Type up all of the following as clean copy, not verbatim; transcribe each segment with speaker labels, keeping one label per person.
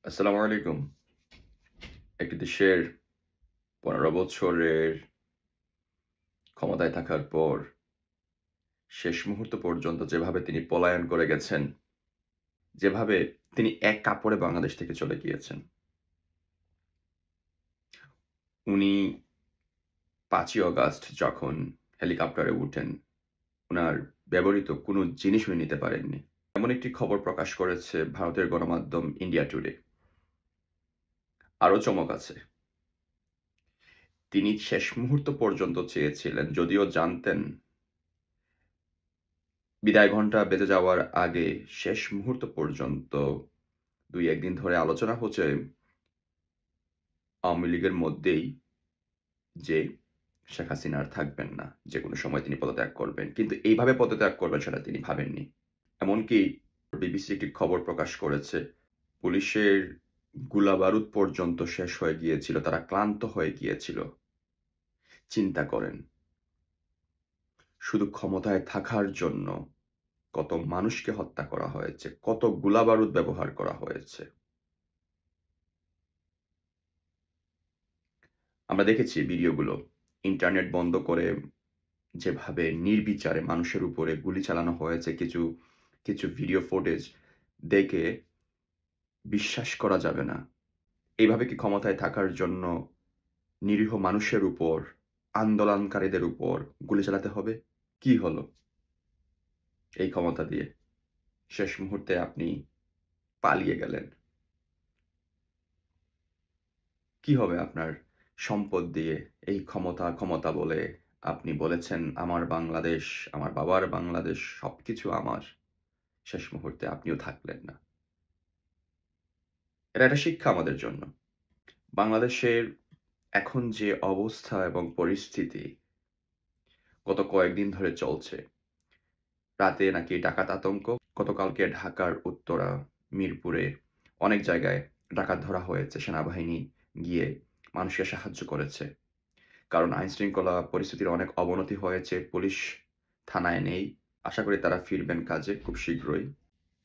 Speaker 1: আসসালামু আলাইকুম। একটি দেশের ১৫ বছরের ক্ষমতায় থাকার পর শেষ মুহূর্ত পর্যন্ত যেভাবে তিনি পলায়ন করে গেছেন, যেভাবে তিনি এক কাপড়ে বাংলাদেশ থেকে চলে গিয়েছেন। উনি ৫ই অগাস্ট যখন হেলিকপ্টারে উঠেন, উনার ব্যবহৃত কোনো জিনিস উনি নিতে পারেননি। এমন একটি খবর প্রকাশ করেছে ভারতের গণমাধ্যম ইন্ডিয়া টুডে। আরও চমক আছে। তিনি শেষ মুহূর্ত পর্যন্ত চেয়েছিলেন, যদিও জানতেন বিদায় ঘণ্টা বেজে যাওয়ার আগে শেষ মুহূর্ত পর্যন্ত ২-১ দিন ধরে আলোচনা হচ্ছে আওয়ামী লীগের মধ্যেই যে শেখ হাসিনা আর থাকবেন না। যেকোনো সময় তিনি পদত্যাগ করবেন। কিন্তু এইভাবে পদত্যাগ করবেন সেটা তিনি ভাবেননি। এমনকি বিবিসি একটি খবর প্রকাশ করেছে, পুলিশের গোলাবারুদ পর্যন্ত শেষ হয়ে গিয়েছিল। তারা ক্লান্ত হয়ে গিয়েছিল। চিন্তা করেন, শুধু ক্ষমতায় থাকার জন্য কত মানুষকে হত্যা করা হয়েছে, কত গোলাবারুদ ব্যবহার করা হয়েছে। আমরা দেখেছি ভিডিওগুলো। ইন্টারনেট বন্ধ করে যেভাবে নির্বিচারে মানুষের উপরে গুলি চালানো হয়েছে, কিছু ভিডিও ফুটেজ দেখে বিশ্বাস করা যাবে না। এইভাবে কি ক্ষমতায় থাকার জন্য নিরীহ মানুষের উপর, আন্দোলনকারীদের উপর গুলি চালাতে হবে? কি হলো এই ক্ষমতা দিয়ে? শেষ মুহূর্তে আপনি পালিয়ে গেলেন। কি হবে আপনার সম্পদ দিয়ে? এই ক্ষমতা বলে আপনি বলেছেন, "আমার বাংলাদেশ, আমার বাবার বাংলাদেশ, সবকিছু আমার।" শেষ মুহূর্তে আপনিও থাকলেন না। এটা একটা শিক্ষা আমাদের জন্য। বাংলাদেশের এখন যে অবস্থা এবং পরিস্থিতি গত কয়েকদিন ধরে চলছে। রাতে নাকি ডাকাত আতঙ্ক। গতকালকে ঢাকার উত্তরা, মিরপুরে অনেক জায়গায় ডাকাত ধরা হয়েছে। সেনাবাহিনী গিয়ে মানুষকে সাহায্য করেছে। কারণ আইনশৃঙ্খলা পরিস্থিতির অনেক অবনতি হয়েছে। পুলিশ থানায় নেই। আশা করি তারা ফিরবেন কাজে খুব শীঘ্রই।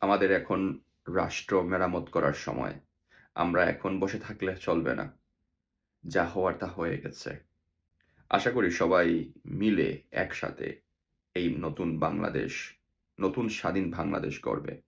Speaker 1: আমাদের এখন রাষ্ট্র মেরামত করার সময়। আমরা এখন বসে থাকলে চলবে না। যা হওয়ার তা হয়ে গেছে। আশা করি সবাই মিলে একসাথে এই নতুন বাংলাদেশ, নতুন স্বাধীন বাংলাদেশ গড়বে।